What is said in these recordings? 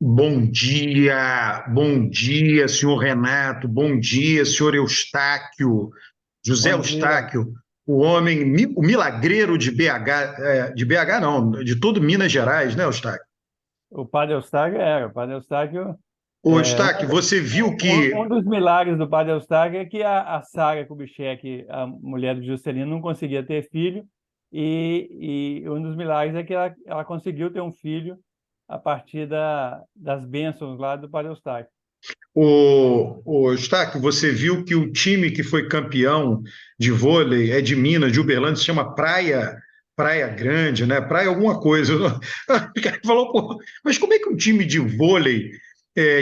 Bom dia, senhor Renato, bom dia, senhor Eustáquio, José Bom dia. Eustáquio, o homem, o milagreiro de BH, de BH não, de todo Minas Gerais, né, Eustáquio? O Padre Eustáquio era. O Padre Eustáquio, Ô, Eustáquio, você viu um que. dos milagres do Padre Eustáquio é que a Sara Kubitschek, a mulher do Juscelino, não conseguia ter filho, e um dos milagres é que ela conseguiu ter um filho a partir das bênçãos lá do Padre Eustáquio. O Eustáquio, você viu que o time que foi campeão de vôlei é de Minas, de Uberlândia, se chama Praia Grande, né? Praia alguma coisa. O cara falou, pô, mas como é que um time de vôlei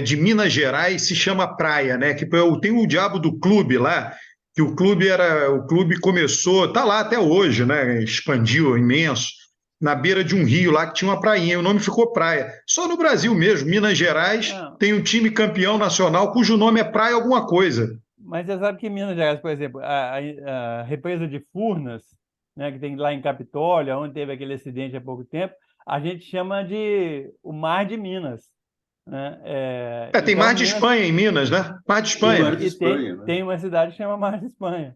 de Minas Gerais se chama Praia, né? Que tem o diabo do clube lá, que o clube começou, tá lá até hoje, né? Expandiu imenso na beira de um rio lá que tinha uma prainha, e o nome ficou Praia. Só no Brasil mesmo, Minas Gerais, Não, tem um time campeão nacional cujo nome é Praia alguma coisa. mas você sabe que em Minas Gerais, por exemplo, a represa de Furnas, né, que tem lá em Capitólio, onde teve aquele acidente há pouco tempo, a gente chama de o Mar de Minas, né? Tem Então, Mar de Minas Espanha em Minas, né? Mar de Tem Mar Espanha. de e tem, Espanha, né? tem uma cidade que chama Mar de Espanha.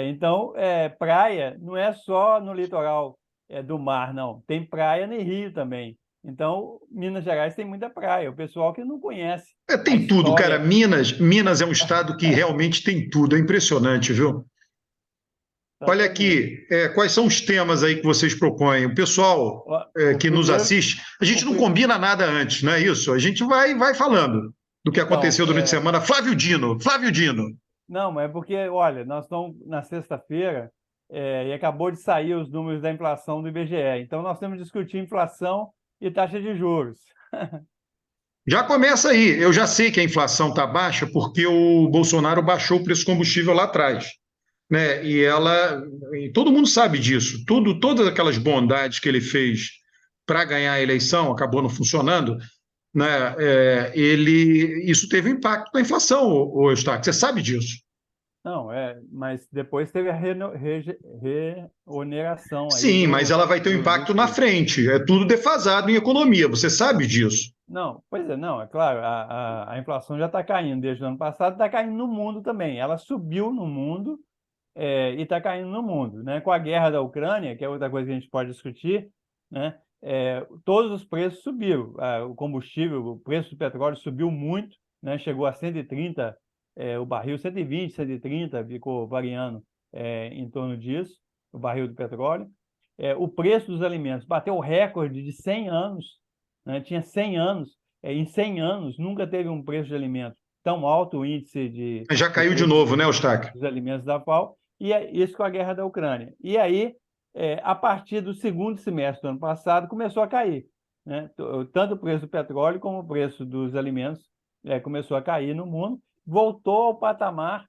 Então, praia não é só no litoral do mar, não. Tem praia no Rio também. Então, Minas Gerais tem muita praia. O pessoal que não conhece a Tem tudo, cara. história. Minas é um estado que realmente tem tudo. É impressionante, viu? Olha Exatamente. aqui, quais são os temas aí que vocês propõem? O pessoal Ó, O que nos primeiro, assiste, a o, gente não pri- combina nada antes, não é isso? A gente vai falando do que então, aconteceu durante a semana. Flávio Dino. não, mas é porque, olha, nós estamos na sexta-feira e acabou de sair os números da inflação do IBGE. Então, nós temos que discutir inflação e taxa de juros. Já começa aí. Eu já sei que a inflação está baixa porque o Bolsonaro baixou o preço do combustível lá atrás, né? E todo mundo sabe disso. Todas aquelas bondades que ele fez para ganhar a eleição acabou não funcionando, né? Isso teve impacto na inflação, o Eustáquio. Você sabe disso? Não, mas depois teve a reoneração aí Sim, mas ela vai ter um dos impacto na discursos. frente. É tudo defasado em economia. Você sabe disso? Não, pois é, não, é claro, a inflação já está caindo desde o ano passado, está caindo no mundo também. Ela subiu no mundo e está caindo no mundo, né? Com a guerra da Ucrânia, que é outra coisa que a gente pode discutir, né? Todos os preços subiram. O combustível, o preço do petróleo subiu muito, né? Chegou a 130, o barril 120, 130, ficou variando em torno disso, o barril do petróleo. O preço dos alimentos bateu o recorde de 100 anos, né? Tinha 100 anos, em 100 anos nunca teve um preço de alimentos tão alto, o índice Já do caiu de preço novo, né, Eustáquio? dos alimentos da FAO, e é isso com a guerra da Ucrânia. E aí, a partir do segundo semestre do ano passado, começou a cair, né? Tanto o preço do petróleo como o preço dos alimentos começou a cair no mundo, voltou ao patamar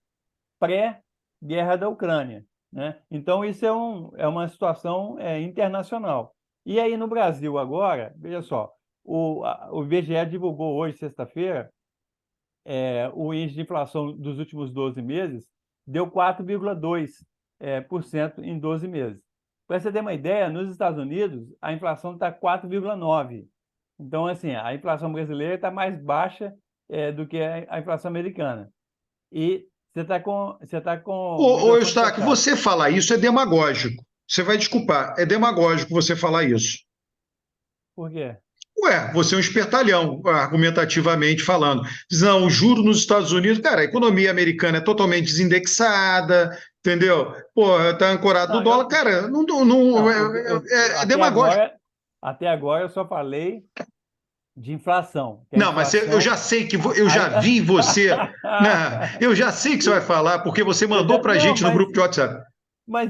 pré-guerra da Ucrânia, né? Então, isso é uma situação internacional. E aí, no Brasil, agora, veja só, o IBGE divulgou hoje, sexta-feira, o índice de inflação dos últimos 12 meses deu 4,2% por cento em 12 meses. Para você ter uma ideia, nos Estados Unidos, a inflação está 4,9%. Então, assim, a inflação brasileira está mais baixa do que a inflação americana. E você tá com o Ô, microfone Eustáquio, fechado. você falar isso é demagógico. Você vai desculpar, é demagógico você falar isso. Por quê? Ué, você é um espertalhão, argumentativamente falando. Diz, não, o juro nos Estados Unidos, cara, a economia americana é totalmente desindexada, entendeu? Pô, tá ancorado no Não, dólar. Cara, não, não, é demagógico. até agora eu só falei de inflação, que a Não, mas eu inflação. já sei que eu já a- vi você. Não, eu já sei que você vai falar, porque você mandou pra Não, gente no grupo de WhatsApp. mas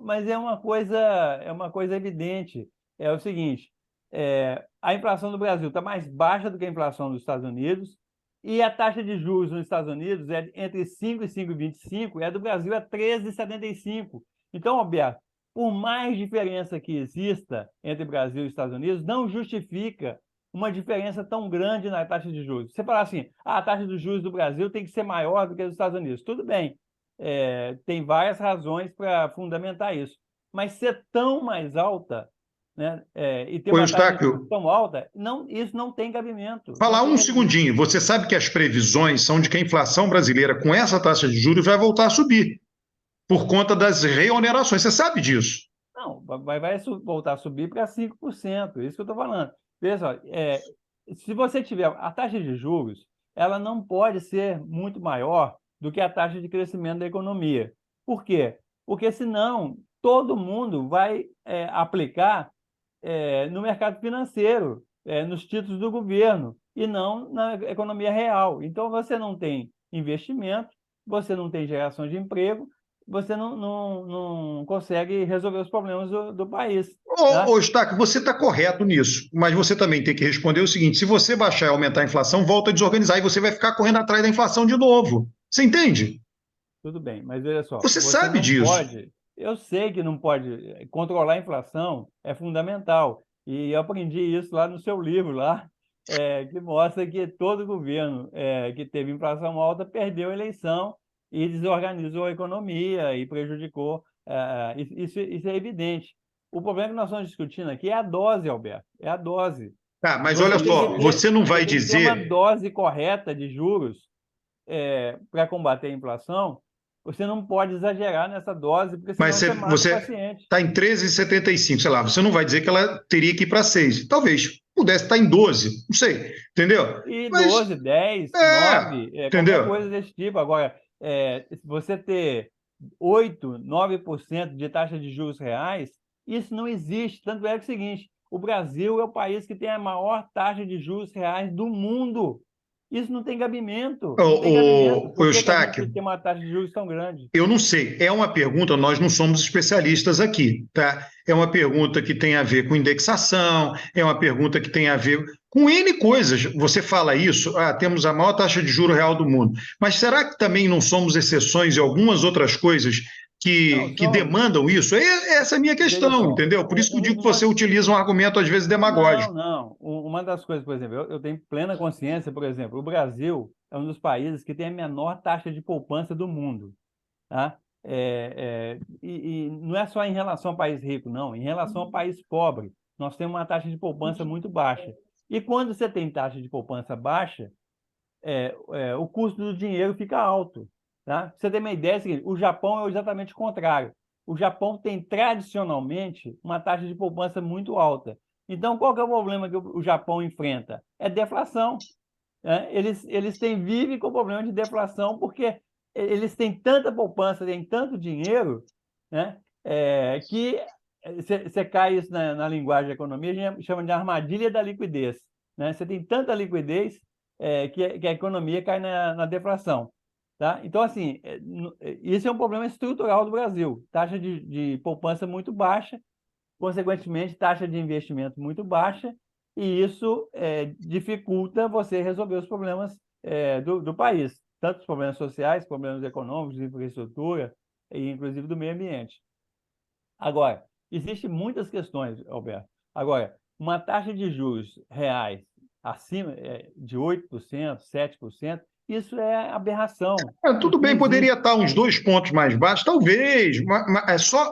mas é uma coisa evidente. É o seguinte, a inflação do Brasil está mais baixa do que a inflação dos Estados Unidos, e a taxa de juros nos Estados Unidos é entre 5 e 5,25, e a do Brasil é 13,75. Então, Roberto, por mais diferença que exista entre Brasil e Estados Unidos, não justifica uma diferença tão grande na taxa de juros. Você falar assim, a taxa de juros do Brasil tem que ser maior do que a dos Estados Unidos. Tudo bem, tem várias razões para fundamentar isso. Mas ser tão mais alta né? E ter Ô, uma taxa de Eustáquio, juros tão alta, não, isso não tem cabimento. Não falar tem um cabimento. segundinho. Você sabe que as previsões são de que a inflação brasileira, com essa taxa de juros, vai voltar a subir por conta das reonerações. Você sabe disso? Não, vai voltar a subir para 5%. Isso que eu estou falando. Veja só, se você tiver a taxa de juros, ela não pode ser muito maior do que a taxa de crescimento da economia. Por quê? Porque senão todo mundo vai aplicar no mercado financeiro, nos títulos do governo, e não na economia real. Então, você não tem investimento, você não tem geração de emprego, você não consegue resolver os problemas do país. Ô, Tá? Eustáquio, você está correto nisso, mas você também tem que responder o seguinte: se você baixar e aumentar a inflação, volta a desorganizar e você vai ficar correndo atrás da inflação de novo. Você entende? Tudo bem, mas olha só, Você você sabe não disso. pode, eu sei que não pode, controlar a inflação é fundamental, e eu aprendi isso lá no seu livro, lá, que mostra que todo governo que teve inflação alta perdeu a eleição e desorganizou a economia e prejudicou, isso é evidente. O problema que nós estamos discutindo aqui é a dose, Alberto, é a dose. Tá, mas olha Você tem que só, você ter, não você vai tem que ter uma dizer. dose correta de juros para combater a inflação. Você não pode exagerar nessa dose, porque Mas senão você mata o você paciente. está em 13,75, sei lá, você não vai dizer que ela teria que ir para 6. Talvez pudesse estar em 12, não sei, entendeu? E Mas, 12, 10, é, 9, qualquer entendeu? coisa desse tipo. Agora, se você ter 8, 9% de taxa de juros reais, isso não existe. Tanto é que é o seguinte, o Brasil é o país que tem a maior taxa de juros reais do mundo. Isso não tem cabimento, não tem cabimento. O Por que que a gente Eustáquio, tem uma taxa de juros tão grande? eu não sei, é uma pergunta, nós não somos especialistas aqui, tá? É uma pergunta que tem a ver com indexação, é uma pergunta que tem a ver com N coisas. Você fala isso, temos a maior taxa de juro real do mundo, mas será que também não somos exceções em algumas outras coisas Não, que somos. demandam isso? Essa é a minha Veja questão, só, entendeu? Por isso que eu digo que você utiliza um argumento às vezes não, demagógico. não. Uma das coisas, por exemplo, eu tenho plena consciência, por exemplo, o Brasil é um dos países que tem a menor taxa de poupança do mundo, tá? E não é só em relação ao país rico, não. Em relação ao país pobre, nós temos uma taxa de poupança muito baixa. E quando você tem taxa de poupança baixa, o custo do dinheiro fica alto. Tá? Pra você ter uma ideia, é o seguinte, o Japão é exatamente o contrário. O Japão tem tradicionalmente uma taxa de poupança muito alta. Então, qual que é o problema que o Japão enfrenta? É deflação. Né? Vivem com o problema de deflação porque eles têm tanta poupança, têm tanto dinheiro, né? Que você cai isso na linguagem da economia, a gente chama de armadilha da liquidez. Né? Você tem tanta liquidez que a economia cai na deflação. Tá? Então, assim, isso é um problema estrutural do Brasil. Taxa de poupança muito baixa, consequentemente, taxa de investimento muito baixa, e isso dificulta você resolver os problemas do país, tanto os problemas sociais, problemas econômicos, de infraestrutura, e inclusive do meio ambiente. Agora, existem muitas questões, Alberto. Agora, uma taxa de juros reais acima de 8%, 7%, isso é aberração. Tudo Isso não bem, poderia existe. estar uns 2 pontos mais baixos, talvez,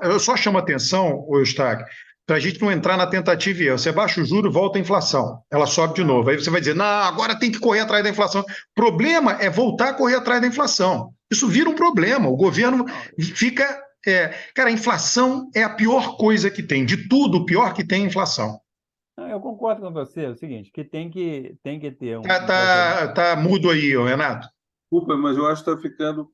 eu só chamo atenção, Eustáquio, para a gente não entrar na tentativa e erro. Você baixa o juro, volta a inflação, ela sobe de novo. Não, Aí você vai dizer, não, agora tem que correr atrás da inflação. O problema é voltar a correr atrás da inflação. Isso vira um problema. O governo não, fica. Cara, a inflação é a pior coisa que tem. De tudo, o pior que tem é a inflação. não, eu concordo com você, é o seguinte, que tem que ter Tá, por exemplo, tá mudo aí, Renato. Desculpa, mas eu acho que está ficando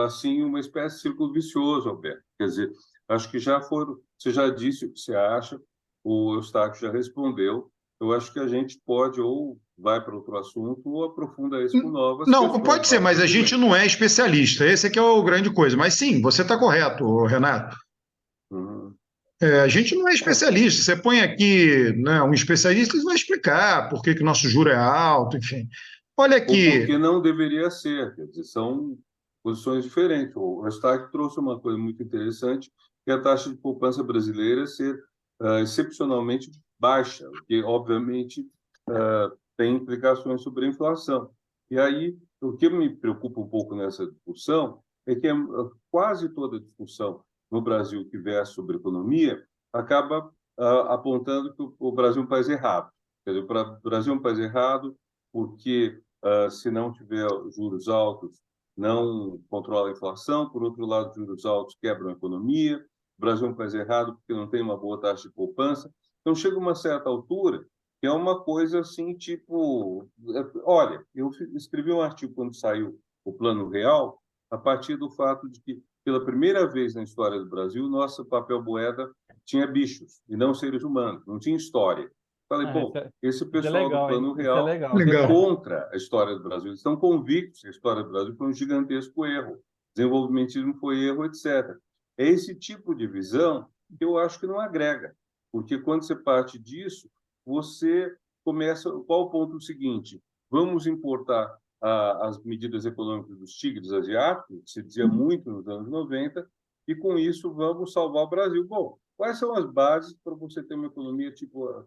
assim uma espécie de círculo vicioso, Alberto. Quer dizer, acho que já foram. Você já disse o que você acha, o Eustáquio já respondeu. Eu acho que a gente pode ou vai para outro assunto ou aprofunda isso com novas Não, questões, pode ser, novos mas a gente argumentos. não é especialista. Esse é que é o grande coisa. Mas sim, você está correto, Renato. Uhum. A gente não é especialista. Você põe aqui, né, um especialista, ele vai explicar por que que o nosso juro é alto, enfim. Olha Ou aqui, porque não deveria ser, quer dizer, são posições diferentes. O Eustáquio trouxe uma coisa muito interessante, que é a taxa de poupança brasileira ser excepcionalmente baixa, o que, obviamente, tem implicações sobre a inflação. E aí, o que me preocupa um pouco nessa discussão é que quase toda a discussão no Brasil que versa sobre economia acaba apontando que o Brasil é um país errado. Quer dizer, o Brasil é um país errado porque, se não tiver juros altos, não controla a inflação. Por outro lado, juros altos quebram a economia. O Brasil é um país errado porque não tem uma boa taxa de poupança. Então, chega uma certa altura que é uma coisa assim, tipo... Olha, eu escrevi um artigo quando saiu o Plano Real, a partir do fato de que, pela primeira vez na história do Brasil, nossa papel moeda tinha bichos e não seres humanos, não tinha história. Falei, bom, esse pessoal do Plano Real é contra a história do Brasil. Eles estão convictos que a história do Brasil foi um gigantesco erro. Desenvolvimentismo foi erro, etc. É esse tipo de visão que eu acho que não agrega. Porque quando você parte disso, você começa... Qual o ponto seguinte? Vamos importar as medidas econômicas dos tigres asiáticos, que se dizia muito nos anos 90, e com isso vamos salvar o Brasil. Bom, quais são as bases para você ter uma economia tipo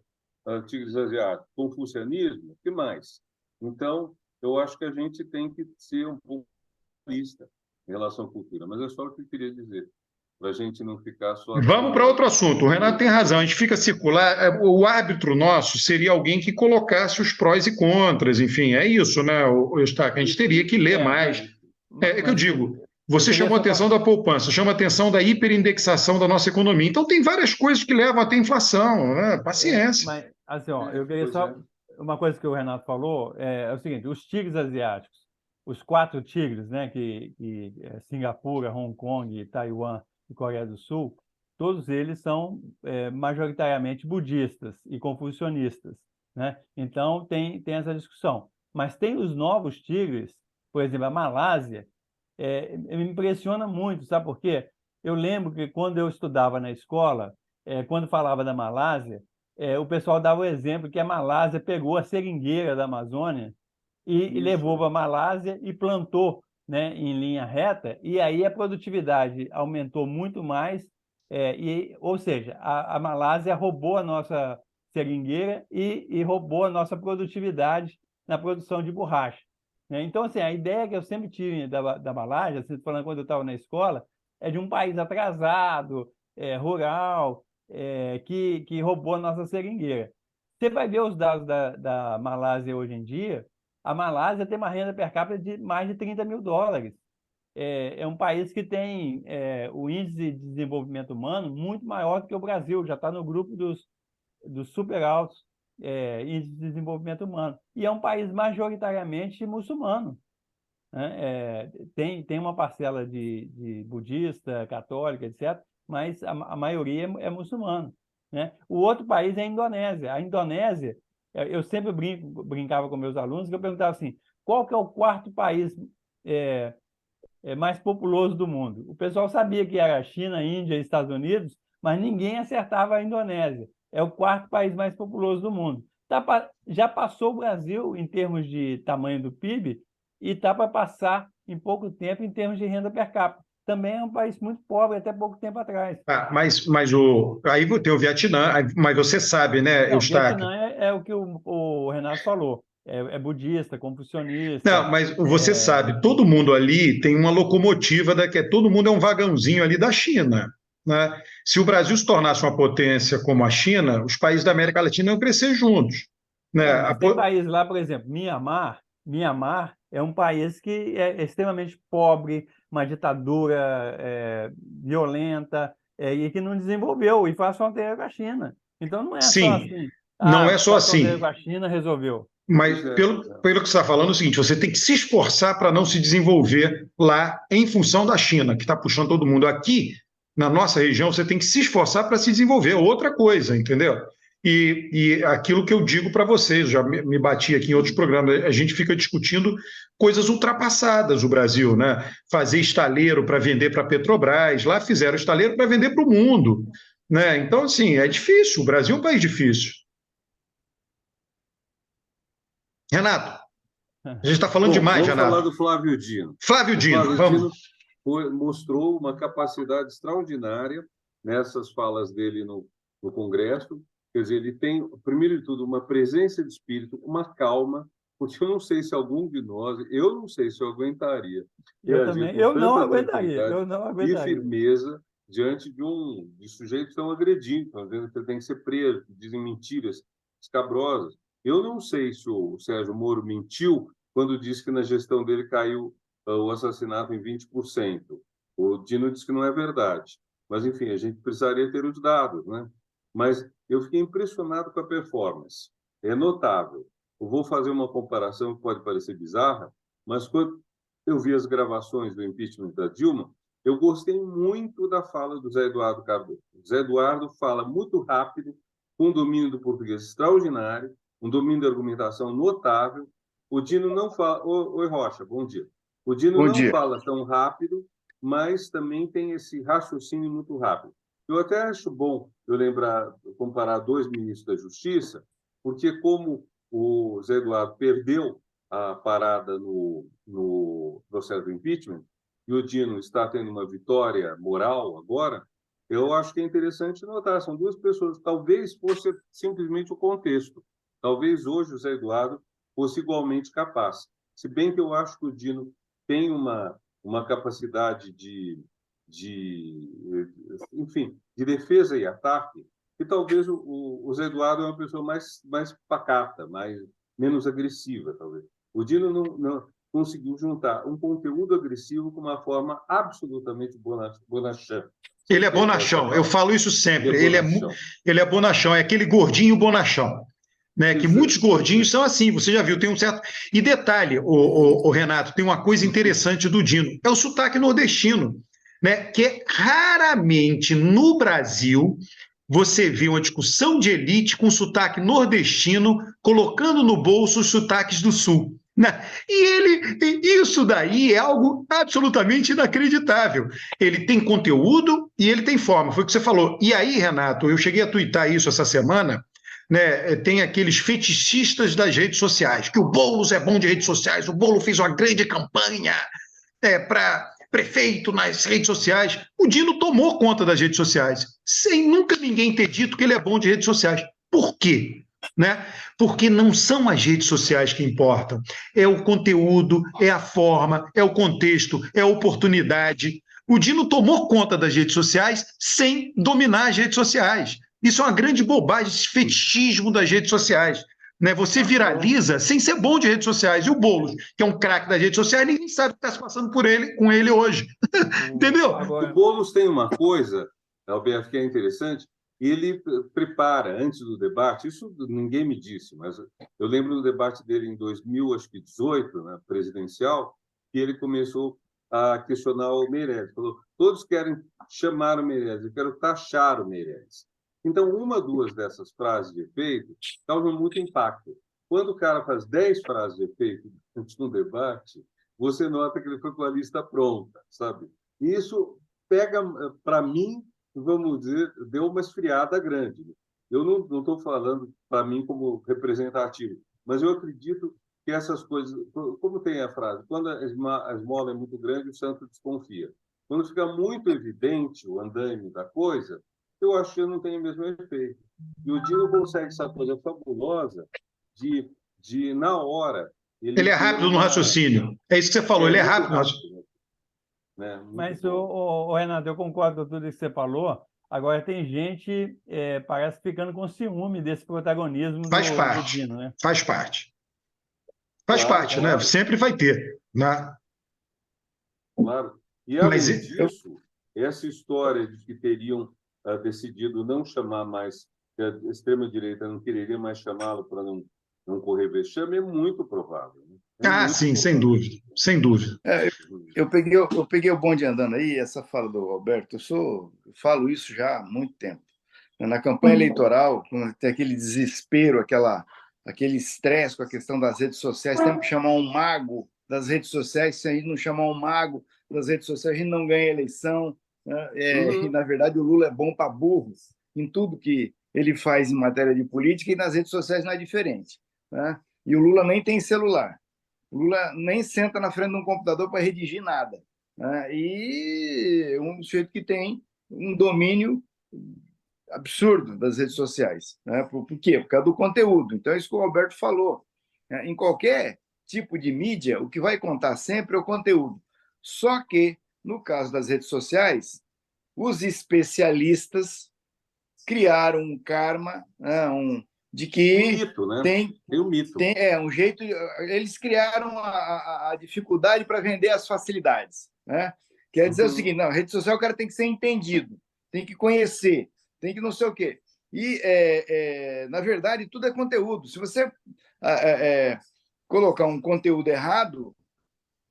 tigres asiáticos? Confucianismo? O que mais? Então, eu acho que a gente tem que ser um pouco realista em relação à cultura, mas é só o que eu queria dizer, para a gente não ficar só... Vamos para outro assunto. O Renato tem razão, a gente fica circular. O árbitro nosso seria alguém que colocasse os prós e contras, enfim, é isso, né, Eustáquio? A gente teria que ler mais. É que eu digo, você chamou a atenção da poupança, chama a atenção da hiperindexação da nossa economia. Então, tem várias coisas que levam até inflação, né? Paciência. Mas, assim, ó, eu queria só... Uma coisa que o Renato falou é o seguinte, os tigres asiáticos, os 4 tigres, né, que Singapura, Hong Kong, Taiwan e Coreia do Sul, todos eles são majoritariamente budistas e confucionistas, né? Então, tem essa discussão. Mas tem os novos tigres, por exemplo, a Malásia, me impressiona muito, sabe por quê? Eu lembro que quando eu estudava na escola, quando falava da Malásia, o pessoal dava o exemplo que a Malásia pegou a seringueira da Amazônia e levou para a Malásia e plantou, né, em linha reta, e aí a produtividade aumentou muito mais, ou seja, a Malásia roubou a nossa seringueira e roubou a nossa produtividade na produção de borracha. Então, assim, a ideia que eu sempre tive da Malásia, assim, falando quando eu estava na escola, é de um país atrasado, rural, que roubou a nossa seringueira. Você vai ver os dados da Malásia hoje em dia, a Malásia tem uma renda per capita de mais de 30 mil dólares. É um país que tem o índice de desenvolvimento humano muito maior do que o Brasil, já está no grupo dos super altos índices de desenvolvimento humano. E é um país majoritariamente muçulmano, né? Tem uma parcela de budista, católica, etc., mas a maioria é muçulmano, né? O outro país é a Indonésia. A Indonésia, eu sempre brincava com meus alunos, que eu perguntava assim, qual que é o 4º país mais populoso do mundo? O pessoal sabia que era China, Índia e Estados Unidos, mas ninguém acertava a Indonésia. É o 4º país mais populoso do mundo. Já passou o Brasil em termos de tamanho do PIB e está para passar em pouco tempo em termos de renda per capita. Também é um país muito pobre até pouco tempo atrás. Mas aí tem o Vietnã, mas você sabe, né, Eustáquio? O Vietnã é o que o Renato falou. É budista, confucionista. Não, mas você sabe, todo mundo ali tem uma locomotiva, todo mundo é um vagãozinho ali da China, né? Se o Brasil se tornasse uma potência como a China, os países da América Latina iam crescer juntos, né? Tem país lá, por exemplo, Mianmar é um país que é extremamente pobre, uma ditadura violenta, e que não desenvolveu e faz fronteira com a China. Então não é só assim. Não é só assim. Fronteira com a China resolveu. Mas pelo que você está falando é o seguinte, você tem que se esforçar para não se desenvolver lá em função da China, que está puxando todo mundo. Aqui, na nossa região, você tem que se esforçar para se desenvolver. Outra coisa, entendeu? E aquilo que eu digo para vocês, já me bati aqui em outros programas, a gente fica discutindo coisas ultrapassadas, o Brasil, né? Fazer estaleiro para vender para a Petrobras, lá fizeram estaleiro para vender para o mundo, né? Então, assim, é difícil, o Brasil é um país difícil. Renato, a gente está falando demais, Renato. Vamos falar do Flávio Dino. Flávio Dino, vamos. Mostrou uma capacidade extraordinária nessas falas dele no Congresso. Quer dizer, ele tem, primeiro de tudo, uma presença de espírito, uma calma, porque eu não sei se algum de nós, eu não aguentaria. Eu também, eu não aguentaria. E firmeza diante de sujeitos que estão agredindo, estão dizendo que você tem que ser preso, que dizem mentiras escabrosas. Eu não sei se o Sérgio Moro mentiu quando disse que na gestão dele caiu o assassinato em 20%. O Dino disse que não é verdade. Mas, enfim, a gente precisaria ter os dados, né? Mas eu fiquei impressionado com a performance. É notável. Eu vou fazer uma comparação que pode parecer bizarra, mas quando eu vi as gravações do impeachment da Dilma, eu gostei muito da fala do Zé Eduardo Cardoso. O Zé Eduardo fala muito rápido, com um domínio do português extraordinário, um domínio da argumentação notável. O Dino não fala... Oi, Rocha, bom dia. O Dino Bom não dia. fala tão rápido, mas também tem esse raciocínio muito rápido. Eu até acho bom eu comparar dois ministros da Justiça, porque como o Zé Eduardo perdeu a parada no processo do impeachment, e o Dino está tendo uma vitória moral agora, eu acho que é interessante notar, são duas pessoas, talvez fosse simplesmente o contexto, talvez hoje o Zé Eduardo fosse igualmente capaz, se bem que eu acho que o Dino tem uma capacidade enfim, de defesa e ataque, e talvez o Zé Eduardo é uma pessoa mais pacata, menos agressiva, talvez. O Dino não conseguiu juntar um conteúdo agressivo com uma forma absolutamente bonachão. Ele é bonachão, eu falo isso sempre. Bonachão. Ele é bonachão, é aquele gordinho bonachão. Né, que muitos gordinhos são assim, você já viu, tem um certo... E detalhe, o Renato, tem uma coisa interessante do Dino, é o sotaque nordestino, né, que é raramente no Brasil você vê uma discussão de elite com sotaque nordestino colocando no bolso os sotaques do Sul. Né? Isso daí é algo absolutamente inacreditável. Ele tem conteúdo e ele tem forma, foi o que você falou. E aí, Renato, eu cheguei a tuitar isso essa semana, né, tem aqueles fetichistas das redes sociais, que o Boulos é bom de redes sociais, o Boulos fez uma grande campanha para prefeito nas redes sociais. O Dino tomou conta das redes sociais, sem nunca ninguém ter dito que ele é bom de redes sociais. Por quê? Né? Porque não são as redes sociais que importam, é o conteúdo, é a forma, é o contexto, é a oportunidade. O Dino tomou conta das redes sociais sem dominar as redes sociais. Isso é uma grande bobagem, esse fetichismo das redes sociais. Né? Você viraliza sem ser bom de redes sociais. E o Boulos, que é um craque das redes sociais, ninguém sabe o que está se passando com ele hoje. Entendeu? O Boulos tem uma coisa, Alberto, que é interessante, ele prepara antes do debate, isso ninguém me disse, mas eu lembro do debate dele em 2018, né, presidencial, que ele começou a questionar o Meirelles. Falou, todos querem chamar o Meirelles, eu quero taxar o Meirelles. Então, duas dessas frases de efeito causam muito impacto. Quando o cara faz 10 frases de efeito antes do debate, você nota que ele foi com a lista pronta, sabe? E isso pega, para mim, vamos dizer, deu uma esfriada grande. Eu não estou falando para mim como representativo, mas eu acredito que essas coisas, como tem a frase, quando a esmola é muito grande, o santo desconfia. Quando fica muito evidente o andaime da coisa, eu acho que não tem o mesmo efeito. E o Dino consegue essa coisa fabulosa na hora... Ele é rápido no raciocínio. É isso que você falou, ele é rápido no raciocínio. Né? Mas, Renato, eu concordo com tudo isso que você falou. Agora, tem gente, parece, ficando com ciúme desse protagonismo do Dino, né? Faz parte. Faz parte, claro. Né? Sempre vai ter. Né? Claro. E, além disso, essa história de que teriam decidido não chamar mais, que a extrema-direita não quereria mais chamá-lo para não correr vexame, é muito provável. Né? Sim, provável. Sem dúvida, sem dúvida. Eu peguei o bonde andando aí, essa fala do Roberto, eu falo isso já há muito tempo. Na campanha eleitoral, quando tem aquele desespero, aquele estresse com a questão das redes sociais, temos que chamar um mago das redes sociais, se a gente não chamar um mago das redes sociais, a gente não ganha eleição. Né? E, na verdade, o Lula é bom para burros em tudo que ele faz em matéria de política, e nas redes sociais não é diferente. Né? E o Lula nem tem celular. O Lula nem senta na frente de um computador para redigir nada. Né? E um sujeito que tem um domínio absurdo das redes sociais. Né? Por quê? Por causa do conteúdo. Então, é isso que o Alberto falou. Em qualquer tipo de mídia, o que vai contar sempre é o conteúdo. Só que, no caso das redes sociais, os especialistas criaram um karma, né, de que Um mito, né? tem um mito. um jeito. Eles criaram a dificuldade para vender as facilidades, né? Quer dizer o seguinte: não, rede social o cara tem que ser entendido, tem que conhecer, tem que não sei o quê. E, na verdade, tudo é conteúdo. Se você colocar um conteúdo errado,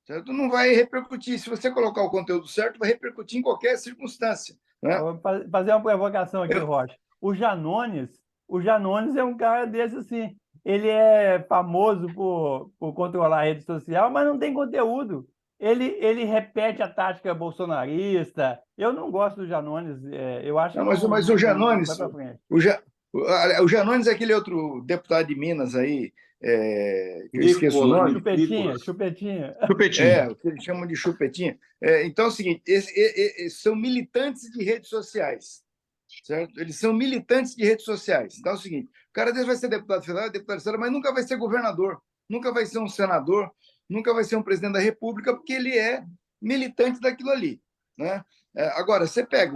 certo? Não vai repercutir. Se você colocar o conteúdo certo, vai repercutir em qualquer circunstância, né? Vou fazer uma provocação aqui, Rocha. O Janones é um cara desse assim. Ele é famoso por controlar a rede social, mas não tem conteúdo. Ele repete a tática bolsonarista. Eu não gosto do Janones. Eu acho Não, que mas o Janones, vai pra frente. o Janones é aquele outro deputado de Minas aí, que eu esqueço o nome. Chupetinha. Chupetinho. O que eles chamam de chupetinha. Então é o seguinte: são militantes de redes sociais, certo? Eles são militantes de redes sociais. Então é o seguinte: o cara desse vai ser deputado federal, mas nunca vai ser governador, nunca vai ser um senador, nunca vai ser um presidente da República, porque ele é militante daquilo ali, né? Agora, você pega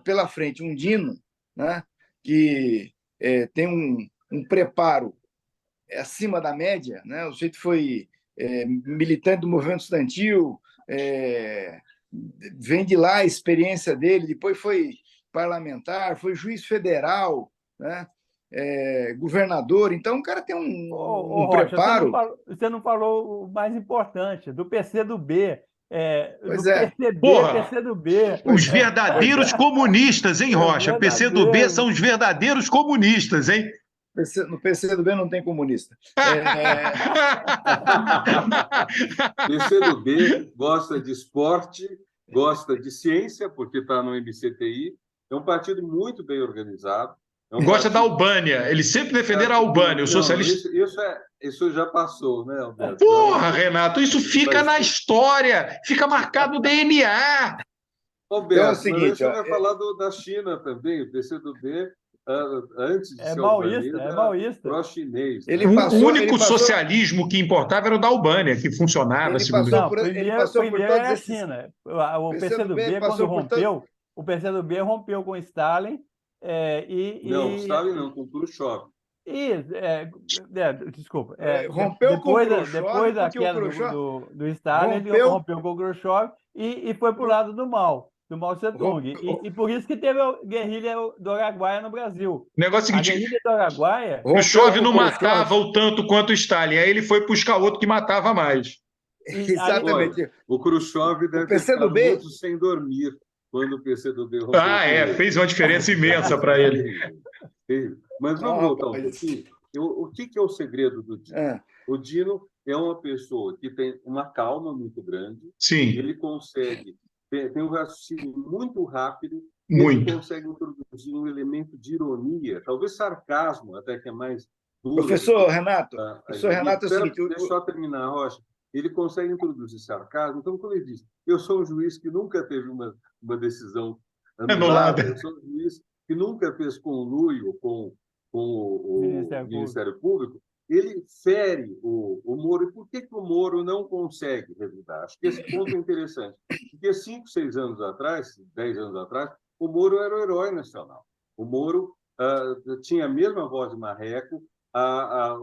pela frente um Dino, né, que tem um preparo acima da média, né? O sujeito foi militante do movimento estudantil, vem de lá a experiência dele, depois foi parlamentar, foi juiz federal, né? Governador. Então, o cara tem um Rocha, preparo. você não falou o mais importante, do PCdoB. Pois do é. PCdoB. Os verdadeiros comunistas, hein, Rocha? PCdoB são os verdadeiros comunistas, hein? No PCdoB não tem comunista. PCdoB gosta de esporte, gosta de ciência, porque está no MCTI. É um partido muito bem organizado. Gosta da Albânia. Eles sempre defenderam a Albânia, os socialistas. Isso já passou, né, Alberto? Porra, Renato, isso fica na história, fica marcado no DNA. Alberto, então é o seguinte, você vai falar da China também, o PCdoB, antes de ser maoísta, pró-chinês. O único socialismo que importava era o da Albânia, que funcionava, segundo ele. Passou por todos a China. O PCdoB, quando rompeu, o PCdoB rompeu com Stalin. Não, Stalin não, com Khrushchev. Desculpa. Rompeu com o Khrushchev, depois da queda do Stalin, ele rompeu com o Khrushchev e foi para o lado do Mao Tse-tung. E por isso que teve a guerrilha do Araguaia no Brasil. O negócio é o seguinte: a guerrilha do Araguaia... Khrushchev não matava o tanto quanto o Stalin, aí ele foi buscar outro que matava mais. Exatamente. O Khrushchev deve ter ficado muito sem dormir quando o PCdoB rompeu. Fez uma diferença imensa para ele. Mas vamos voltar um pouquinho. O que é o segredo do Dino? O Dino é uma pessoa que tem uma calma muito grande. Sim. Ele consegue, tem um raciocínio muito rápido. Muito. Ele consegue introduzir um elemento de ironia, talvez sarcasmo, até que é mais duro. Professor Renato, é o seguinte... Deixa eu só terminar, Rocha. Ele consegue introduzir sarcasmo. Então, quando ele diz, eu sou um juiz que nunca teve uma decisão anulada, eu sou um juiz que nunca fez conluio com o Ministério Público, ele fere o Moro. E por que o Moro não consegue revidar? Acho que esse ponto é interessante. Porque 5, 6 anos atrás, 10 anos atrás, o Moro era o herói nacional. O Moro tinha a mesma voz de marreco,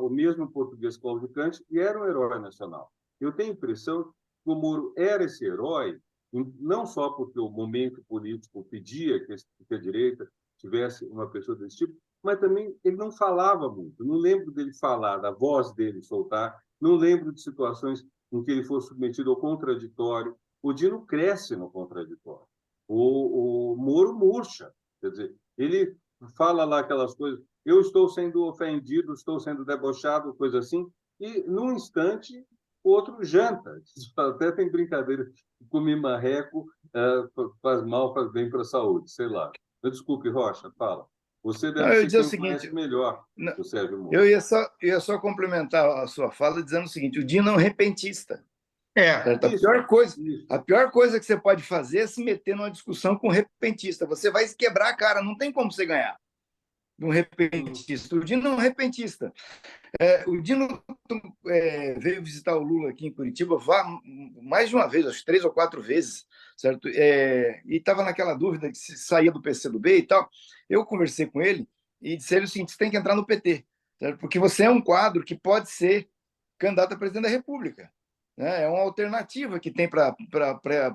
o mesmo português claudicante, e era um herói nacional. Eu tenho a impressão que o Moro era esse herói, não só porque o momento político pedia que a direita tivesse uma pessoa desse tipo, mas também ele não falava muito. Não lembro dele falar, da voz dele soltar, não lembro de situações em que ele fosse submetido ao contraditório. O Dino cresce no contraditório. O Moro murcha. Quer dizer, ele fala lá aquelas coisas, eu estou sendo ofendido, estou sendo debochado, coisa assim, e num instante o outro janta. Até tem brincadeira, comer marreco faz mal, faz bem para a saúde, sei lá. Desculpe, Rocha, fala. Você deve ser quem conhece melhor o Sérgio Moro. Eu ia só complementar a sua fala dizendo o seguinte: o Dino é um repentista. A pior coisa que você pode fazer é se meter numa discussão com um repentista. Você vai se quebrar a cara, não tem como você ganhar. um repentista. O Dino é um repentista. O Dino veio visitar o Lula aqui em Curitiba mais de uma vez, acho que 3 ou 4 vezes, certo? E estava naquela dúvida de se saía do PCdoB e tal. Eu conversei com ele e disse ele o seguinte: você tem que entrar no PT, certo? Porque você é um quadro que pode ser candidato a presidente da República, né? É uma alternativa que tem para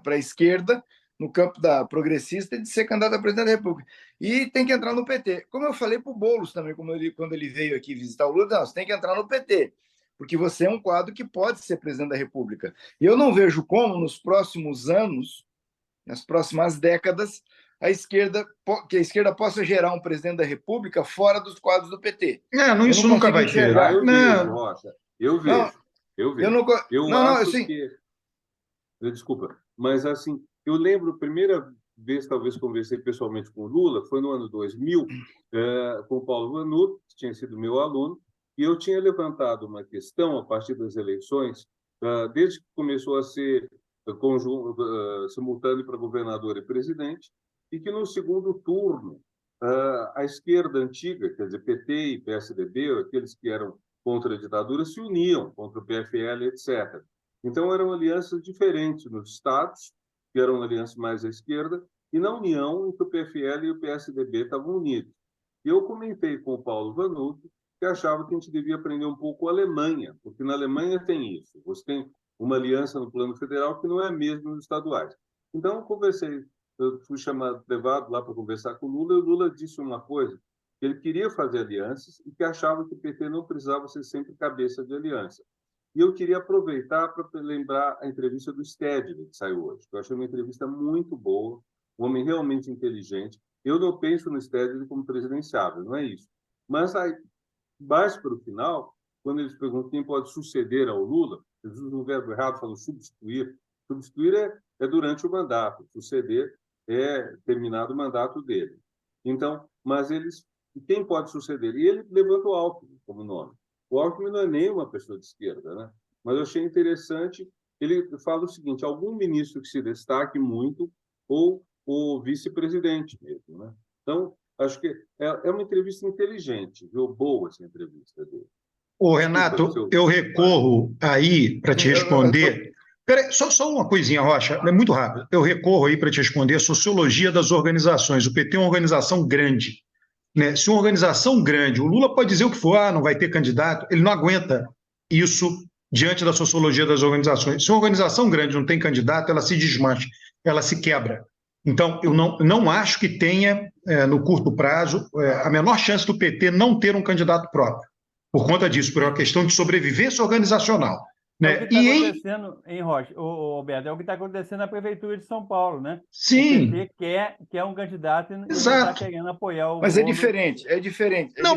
a esquerda, no campo da progressista, de ser candidato a presidente da República. E tem que entrar no PT. Como eu falei para o Boulos também, quando ele veio aqui visitar o Lula, não, você tem que entrar no PT, porque você é um quadro que pode ser presidente da República. E eu não vejo como, nos próximos anos, nas próximas décadas, que a esquerda possa gerar um presidente da República fora dos quadros do PT. Isso nunca vai ter. Eu vejo, Rocha. Eu vejo. Eu acho que... Desculpa, mas assim, eu lembro a primeira vez, talvez, conversei pessoalmente com o Lula, foi no ano 2000, com o Paulo Vanuto, que tinha sido meu aluno, e eu tinha levantado uma questão a partir das eleições, desde que começou a ser simultâneo para governador e presidente, e que no segundo turno, a esquerda antiga, quer dizer, PT e PSDB, aqueles que eram contra a ditadura, se uniam contra o PFL, etc. Então, eram alianças diferentes nos estados, que eram alianças mais à esquerda, e na União, em que o PFL e o PSDB estavam unidos. E eu comentei com o Paulo Vanuto que achava que a gente devia aprender um pouco a Alemanha, porque na Alemanha tem isso. Você tem uma aliança no plano federal que não é a mesma nos estaduais. Então, eu fui levado lá para conversar com o Lula, e o Lula disse uma coisa, que ele queria fazer alianças e que achava que o PT não precisava ser sempre cabeça de aliança. E eu queria aproveitar para lembrar a entrevista do Stedley, que saiu hoje, que eu achei uma entrevista muito boa, um homem realmente inteligente. Eu não penso no Stedley como presidenciável, não é isso. Mas aí, mais para o final, quando eles perguntam quem pode suceder ao Lula, eles usam o verbo errado, falam substituir. Substituir é durante o mandato, suceder é terminado o mandato dele. Então, mas quem pode suceder? E ele levanta o Alckmin como nome. O Alckmin não é nem uma pessoa de esquerda, né? Mas eu achei interessante, ele fala o seguinte: algum ministro que se destaque muito ou o vice-presidente mesmo, né? Então, acho que é uma entrevista inteligente, viu? Boa essa entrevista dele. Renato, eu recorro aí para te responder. Peraí, só uma coisinha, Rocha, é muito rápido. Eu recorro aí para te responder a sociologia das organizações. O PT é uma organização grande, né? Se uma organização grande, o Lula pode dizer o que for, não vai ter candidato, ele não aguenta isso diante da sociologia das organizações. Se uma organização grande não tem candidato, ela se desmancha, ela se quebra. Então, eu não acho que tenha, no curto prazo, a menor chance do PT não ter um candidato próprio, por conta disso, por uma questão de sobrevivência organizacional. É o que está acontecendo em Rocha, Alberto, é o que está acontecendo na Prefeitura de São Paulo, né? Sim. O PT quer um candidato e não está querendo apoiar o Mas é diferente.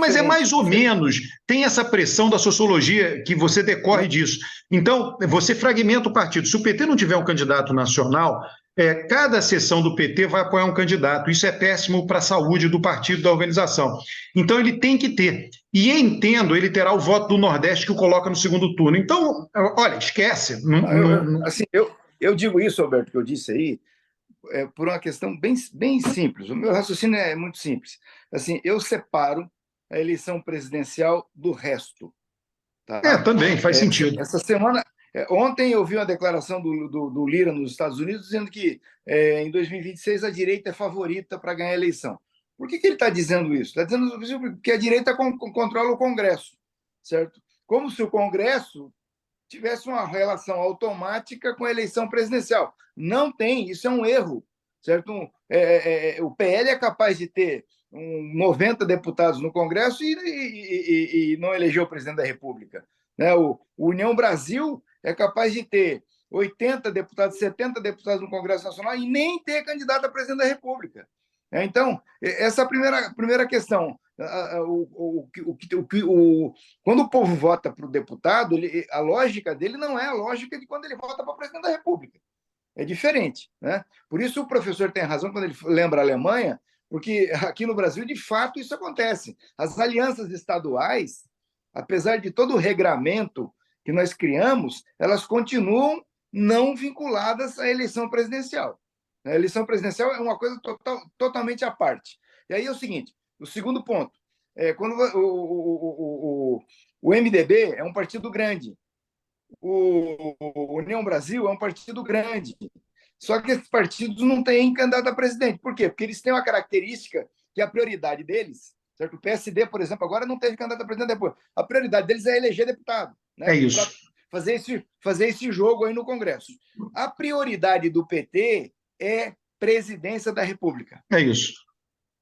Mas é mais ou menos. Tem essa pressão da sociologia que você decorre disso. Então, você fragmenta o partido. Se o PT não tiver um candidato nacional, cada seção do PT vai apoiar um candidato. Isso é péssimo para a saúde do partido, da organização. Então, ele tem que ter. E entendo, ele terá o voto do Nordeste que o coloca no segundo turno. Então, olha, esquece. Assim, eu digo isso, Alberto, que eu disse aí, por uma questão bem simples. O meu raciocínio é muito simples. Assim, eu separo a eleição presidencial do resto. Tá? Também faz sentido. Essa semana, ontem eu vi uma declaração do Lira nos Estados Unidos dizendo que em 2026 a direita é favorita para ganhar a eleição. Por que ele está dizendo isso? Está dizendo que a direita controla o Congresso, certo? Como se o Congresso tivesse uma relação automática com a eleição presidencial. Não tem, isso é um erro, certo? O PL é capaz de ter 90 deputados no Congresso e não eleger o presidente da República, né? O União Brasil é capaz de ter 80 deputados, 70 deputados no Congresso Nacional e nem ter candidato a presidente da República. Então, essa é a primeira questão. Quando o povo vota para o deputado, a lógica dele não é a lógica de quando ele vota para o presidente da República. É diferente, né? Por isso o professor tem razão quando ele lembra a Alemanha, porque aqui no Brasil, de fato, isso acontece. As alianças estaduais, apesar de todo o regramento que nós criamos, elas continuam não vinculadas à eleição presidencial. A eleição presidencial é uma coisa totalmente à parte. E aí é o seguinte, o segundo ponto, quando o MDB é um partido grande, o União Brasil é um partido grande. Só que esses partidos não têm candidato a presidente. Por quê? Porque eles têm uma característica que a prioridade deles, certo? O PSD, por exemplo, agora não teve candidato a presidente depois. A prioridade deles é eleger deputado, né? É isso. Fazer esse jogo aí no Congresso. A prioridade do PT é presidência da República. É isso.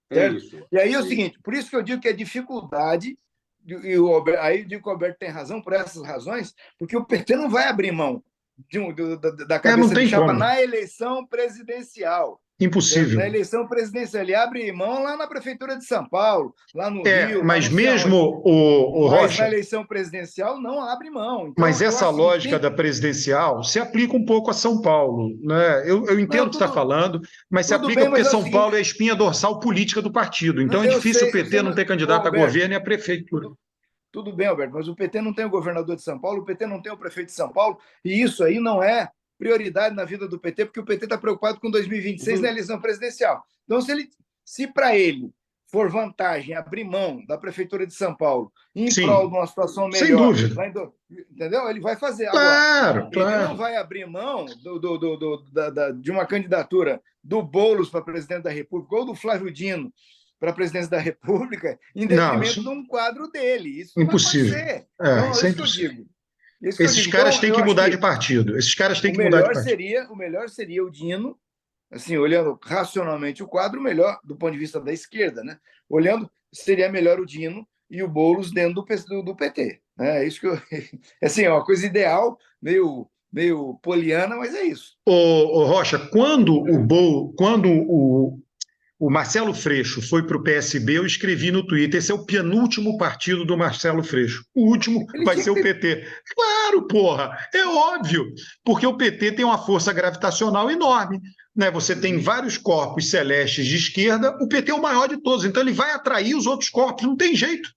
É isso. E aí é o seguinte, por isso que eu digo que é dificuldade, aí eu digo que o Alberto tem razão por essas razões, porque o PT não vai abrir mão da cabeça de chapa na eleição presidencial. Impossível. Na eleição presidencial, ele abre mão lá na Prefeitura de São Paulo, lá no Rio. Mas mesmo o mas Rocha, na eleição presidencial não abre mão. Então, mas essa lógica da presidencial se aplica um pouco a São Paulo, né? Eu entendo o que você está falando, mas se aplica porque São Paulo é a espinha dorsal política do partido. Então é difícil o PT não ter candidato a governo e a prefeitura. Tudo bem, Alberto, mas o PT não tem o governador de São Paulo, o PT não tem o prefeito de São Paulo, e isso aí não é prioridade na vida do PT, porque o PT está preocupado com 2026 na eleição presidencial. Então, se para ele for vantagem abrir mão da Prefeitura de São Paulo em prol de uma situação melhor, sem dúvida. Entendeu? Ele vai fazer. Claro, agora, ele não vai abrir mão de uma candidatura do Boulos para presidente da República ou do Flávio Dino para a presidência da República em detrimento de um quadro dele. Isso impossível. Não vai acontecer. Então, isso é isso que eu digo. Esses caras têm que mudar de partido. Esses caras têm que mudar de partido. O melhor seria o Dino, assim, olhando racionalmente o quadro, o melhor do ponto de vista da esquerda, né? Olhando, seria melhor o Dino e o Boulos dentro do PT. Né? É isso que eu. Assim, é uma coisa ideal, meio poliana, mas é isso. Ô, Rocha, quando o Marcelo Freixo foi para o PSB, eu escrevi no Twitter, esse é o penúltimo partido do Marcelo Freixo. O último vai ser o PT. Claro, porra, é óbvio, porque o PT tem uma força gravitacional enorme. Né? Você tem vários corpos celestes de esquerda, o PT é o maior de todos, então ele vai atrair os outros corpos, não tem jeito.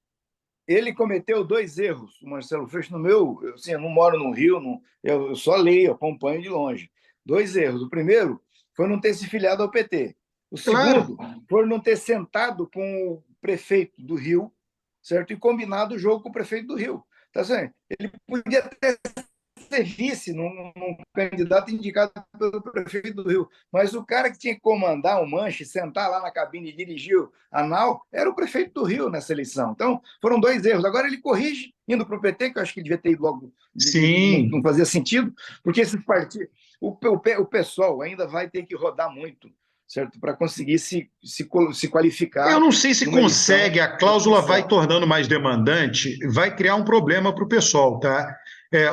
Ele cometeu 2 erros, o Marcelo Freixo, eu não moro no Rio, eu só leio, acompanho de longe. 2 erros. O primeiro foi não ter se filiado ao PT. O segundo, por não ter sentado com o prefeito do Rio, certo? E combinado o jogo com o prefeito do Rio. Tá certo? Ele podia até ser vice num candidato indicado pelo prefeito do Rio, mas o cara que tinha que comandar o Manche, sentar lá na cabine e dirigir a nau, era o prefeito do Rio nessa eleição. Então, foram 2 erros. Agora ele corrige, indo para o PT, que eu acho que devia ter ido logo. Sim. Não fazia sentido, porque esses partidos, o PSOL ainda vai ter que rodar muito, certo? Para conseguir se qualificar. Eu não sei se consegue, a cláusula vai tornando mais demandante, vai criar um problema para o PSOL, tá?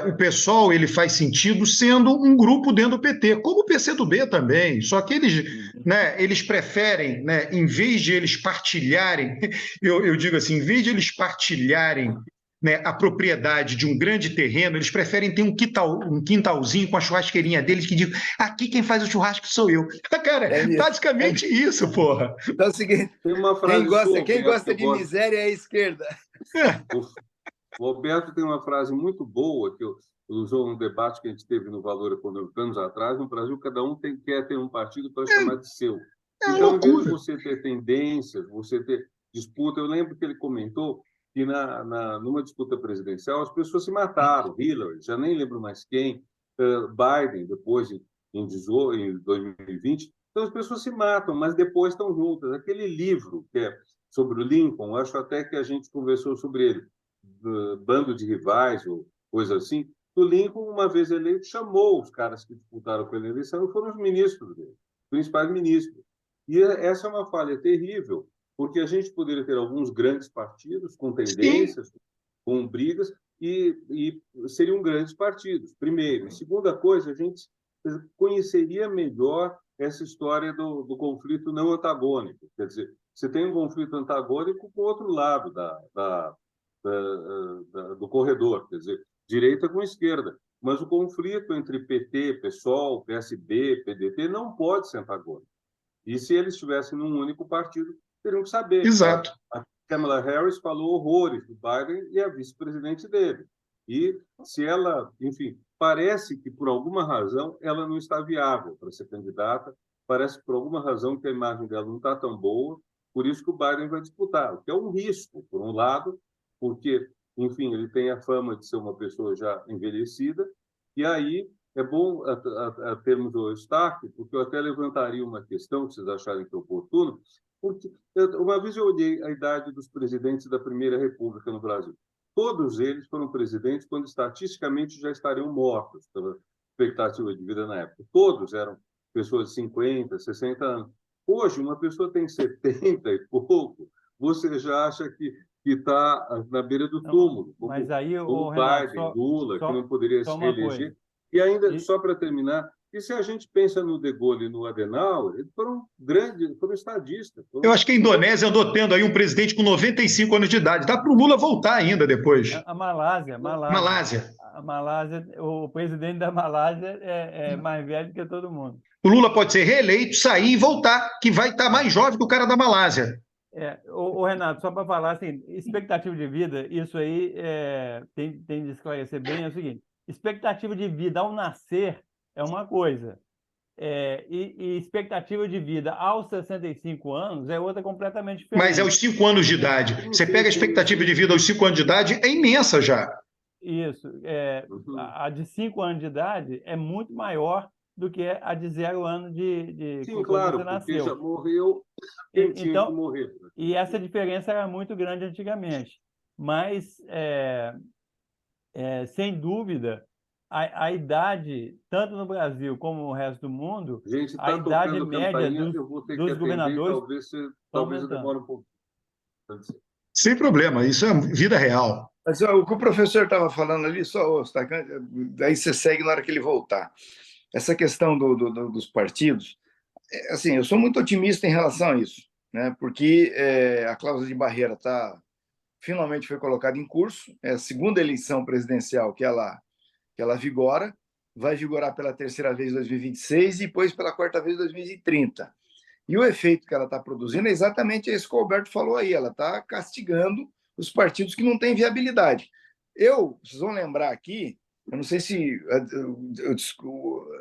O PSOL ele faz sentido sendo um grupo dentro do PT, como o PCdoB também, só que eles preferem, né, em vez de eles partilharem, eu digo assim, em vez de eles partilharem, né, a propriedade de um grande terreno, eles preferem ter um quintalzinho com a churrasqueirinha deles que diz, aqui quem faz o churrasco sou eu. Cara, basicamente isso, porra. Então é o seguinte, quem gosta de miséria é a esquerda. O Roberto tem uma frase muito boa que usou no debate que a gente teve no Valor Econômico anos atrás. No Brasil, cada um quer ter um partido para chamar de seu. Então, em vez de você ter tendências, você ter disputa, eu lembro que ele comentou que numa disputa presidencial as pessoas se mataram. Hillary, já nem lembro mais quem, Biden, depois em 2020. Então, as pessoas se matam, mas depois estão juntas. Aquele livro que é sobre o Lincoln, acho até que a gente conversou sobre ele, Bando de Rivais, ou coisa assim. O Lincoln, uma vez eleito, chamou os caras que disputaram pela eleição e foram os ministros dele, os principais ministros. E essa é uma falha terrível, porque a gente poderia ter alguns grandes partidos com tendências, com brigas, e seriam grandes partidos, primeiro. E segunda coisa, a gente conheceria melhor essa história do conflito não antagônico. Quer dizer, você tem um conflito antagônico com o outro lado do corredor, quer dizer, direita com esquerda. Mas o conflito entre PT, PSOL, PSB, PDT não pode ser antagônico. E se eles estivessem num único partido, teriam que saber. Exato. A Kamala Harris falou horrores do Biden e a vice-presidente dele. E se ela, enfim, parece que por alguma razão ela não está viável para ser candidata, parece que por alguma razão que a imagem dela não está tão boa, Por isso que o Biden vai disputar, o que é um risco, por um lado, porque, enfim, ele tem a fama de ser uma pessoa já envelhecida, e aí é bom a termos o destaque, porque eu até levantaria uma questão, que vocês acharem que é oportuno, porque uma vez eu olhei a idade dos presidentes da Primeira República no Brasil. Todos eles foram presidentes quando estatisticamente já estariam mortos, pela expectativa de vida na época. Todos eram pessoas de 50, 60 anos. Hoje, uma pessoa tem 70 e pouco, você já acha que está na beira do túmulo, mas aí, como Renato, Biden, Lula, que não poderia se reeleger. Coisa. E ainda, só para terminar, e se a gente pensa no De Gaulle e no Adenauer, eles foram grandes, foram estadistas. Eu acho que a Indonésia andou tendo aí um presidente com 95 anos de idade. Dá para o Lula voltar ainda depois. A Malásia. A Malásia, o presidente da Malásia é mais velho que todo mundo. O Lula pode ser reeleito, sair e voltar, que vai estar mais jovem que o cara da Malásia. Renato, só para falar assim, expectativa de vida, isso aí tem de esclarecer bem, é o seguinte: expectativa de vida ao nascer é uma coisa, e expectativa de vida aos 65 anos é outra completamente diferente. Mas é aos 5 anos de idade. Você pega a expectativa de vida aos 5 anos de idade, é imensa já. Isso. A de 5 anos de idade é muito maior do que a de 0 ano de Sim, quando claro, você nasceu. Porque já morreu quem tinha que morrer. E essa diferença era muito grande antigamente. Mas, sem dúvida, a idade, tanto no Brasil como no resto do mundo, a idade média dos governadores talvez eu demore um pouco. Sem problema, isso é vida real. Mas o que o professor estava falando ali, daí você segue na hora que ele voltar. Essa questão dos partidos, assim, eu sou muito otimista em relação a isso, né? Porque a cláusula de barreira finalmente foi colocada em curso, é a segunda eleição presidencial que ela vigora, vai vigorar pela terceira vez em 2026 e depois pela quarta vez em 2030. E o efeito que ela está produzindo é exatamente isso que o Alberto falou aí, ela está castigando os partidos que não têm viabilidade. Vocês vão lembrar aqui, eu não sei se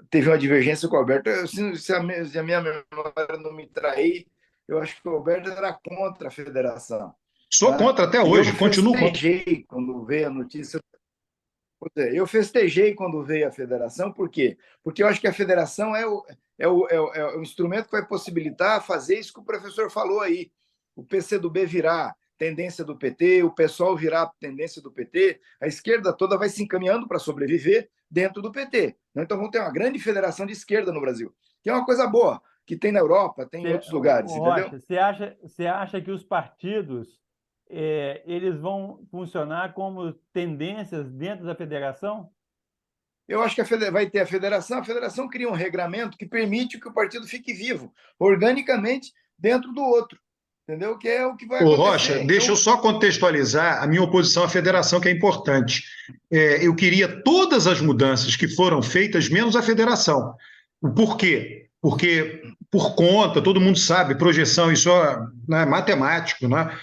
teve uma divergência com o Alberto, se a minha memória não me trair, eu acho que o Alberto era contra a federação. Sou contra até hoje, continuo contra. Eu festejei quando veio a notícia. Eu festejei quando veio a federação, por quê? Porque eu acho que a federação é o instrumento que vai possibilitar fazer isso que o professor falou aí. O PCdoB virar tendência do PT, o PSOL virar tendência do PT, a esquerda toda vai se encaminhando para sobreviver dentro do PT. Então vamos ter uma grande federação de esquerda no Brasil, que é uma coisa boa, que tem na Europa, tem em outros lugares. Rocha, entendeu? Você acha que os partidos eles vão funcionar como tendências dentro da federação? Eu acho que vai ter a federação cria um regramento que permite que o partido fique vivo, organicamente, dentro do outro. Entendeu? Que é o que vai acontecer. Rocha, deixa eu só contextualizar a minha oposição à federação, que é importante. Eu queria todas as mudanças que foram feitas, menos a federação. Por quê? Porque, por conta, todo mundo sabe, projeção, isso é matemático, né?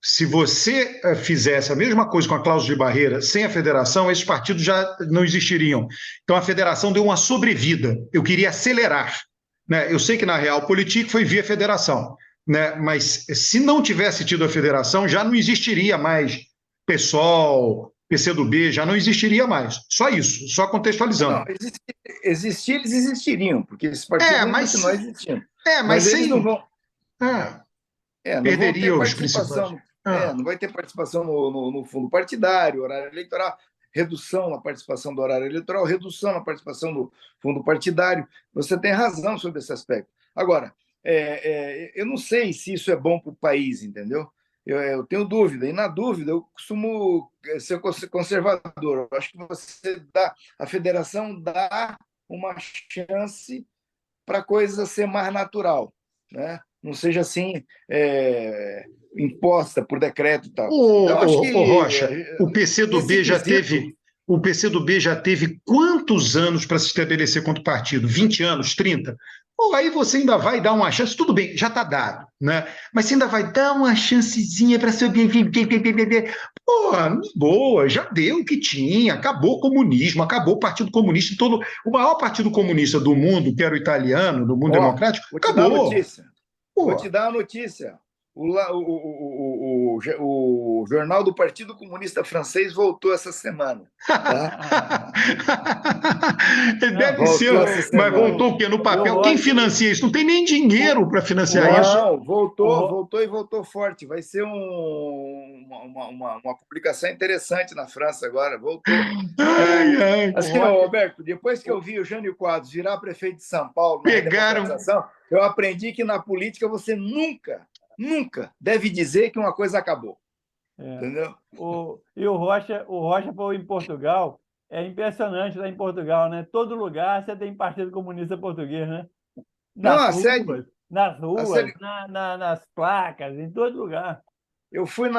Se você fizesse a mesma coisa com a cláusula de barreira sem a federação, esses partidos já não existiriam. Então, a federação deu uma sobrevida. Eu queria acelerar, né? Eu sei que, na Realpolitik foi via federação, né? Mas se não tivesse tido a federação, já não existiria mais PSOL, PCdoB, já não existiria mais. Só isso, só contextualizando. Não, eles existiriam, porque esses partidos vão continuar existindo. Mas eles sem... não vão... perderia os principais. Não vai ter participação no fundo partidário, horário eleitoral, redução na participação do horário eleitoral, redução na participação do fundo partidário. Você tem razão sobre esse aspecto. Agora, eu não sei se isso é bom para o país, entendeu? Eu tenho dúvida, e na dúvida eu costumo ser conservador. Eu acho que a federação dá uma chance para a coisa ser mais natural, né? Não seja assim imposta por decreto e tal. Rocha, o PCdoB já teve quantos anos para se estabelecer quanto partido? 20 anos, 30? Aí você ainda vai dar uma chance, tudo bem, já está dado, né? Mas você ainda vai dar uma chancezinha para sobreviver. Boa, já deu o que tinha, acabou o comunismo, acabou o Partido Comunista, o maior partido comunista do mundo, que era o italiano, do mundo democrático, acabou. Vou te dar uma notícia. O jornal do Partido Comunista Francês voltou essa semana. Tá? Deve ser, Voltou essa mas semana. voltou o quê? No papel? Quem financia isso? Não tem nem dinheiro para financiar isso. Não, voltou e voltou forte. Vai ser uma publicação interessante na França agora. Voltou. Assim, Roberto, depois que eu vi o Jânio Quadros virar prefeito de São Paulo na redemocratização, eu aprendi que na política você nunca deve dizer que uma coisa acabou. Entendeu? E o Rocha foi em Portugal. É impressionante lá em Portugal, né? Todo lugar você tem Partido Comunista Português, né? Nas ruas, nas placas, em todo lugar. Eu fui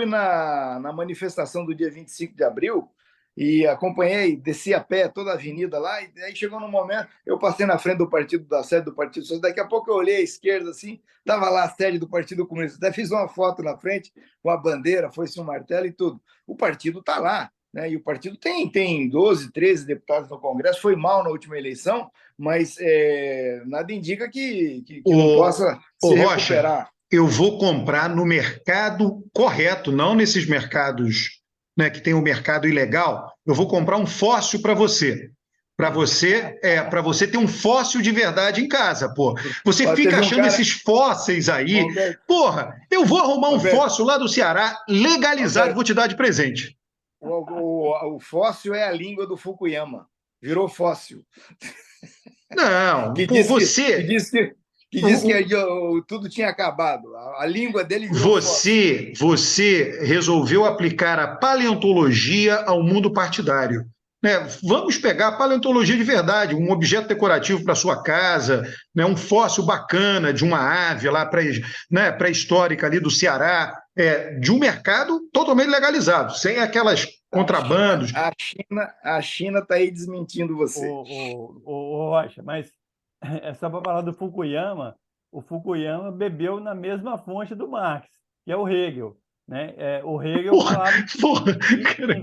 na manifestação do dia 25 de abril e acompanhei, desci a pé toda a avenida lá, e aí chegou num momento, eu passei na frente da sede do Partido Socialista, daqui a pouco eu olhei à esquerda, assim, estava lá a sede do Partido Comunista, até fiz uma foto na frente com a bandeira, foi-se um martelo e tudo. O partido está lá, né? E o partido tem 12, 13 deputados no Congresso, foi mal na última eleição, mas nada indica que não possa se recuperar. Rocha, eu vou comprar no mercado correto, não nesses mercados, né, que tem o mercado ilegal. Eu vou comprar um fóssil para você. Para você ter um fóssil de verdade em casa, pô. Você fica achando esses fósseis aí. Roberto, porra, eu vou arrumar um fóssil lá do Ceará, legalizado, Roberto, vou te dar de presente. O fóssil é a língua do Fukuyama. Virou fóssil. Não, que diz que tudo tinha acabado. A língua dele virou fóssil. Você resolveu aplicar a paleontologia ao mundo partidário. Né? Vamos pegar a paleontologia de verdade, um objeto decorativo para sua casa, né? Um fóssil bacana de uma ave lá pré-histórica ali do Ceará, de um mercado totalmente legalizado, sem aquelas contrabandos. A China está aí desmentindo você. O Rocha, mas é só para falar do Fukuyama. O Fukuyama bebeu na mesma fonte do Marx, que é o Hegel. Né? O Hegel falava em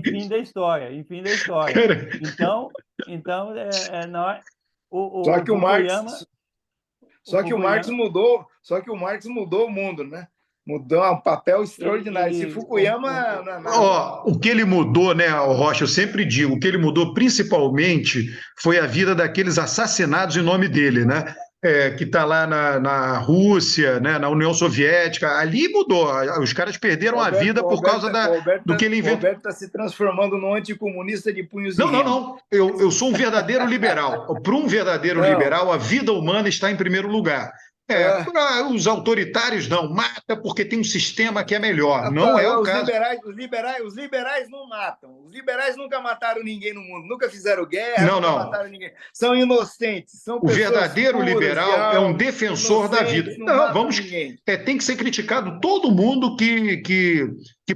fim da história. Cara. Então Só que o Marx mudou o mundo, né? Mudou um papel extraordinário. Esse Fukuyama... O que ele mudou, né, Rocha, eu sempre digo, o que ele mudou principalmente foi a vida daqueles assassinados em nome dele, né? Que está lá na Rússia, né, na União Soviética, ali mudou. Os caras perderam a vida por causa do que ele inventou. O Roberto está se transformando num anticomunista de punhos Não. Eu sou um verdadeiro liberal. Para um verdadeiro liberal, a vida humana está em primeiro lugar. Para os autoritários, não. Mata porque tem um sistema que é melhor. Não é o caso. Os liberais não matam. Os liberais nunca mataram ninguém no mundo. Nunca fizeram guerra, nunca mataram ninguém. São inocentes. São o verdadeiro liberal é um defensor da vida. Tem que ser criticado todo mundo que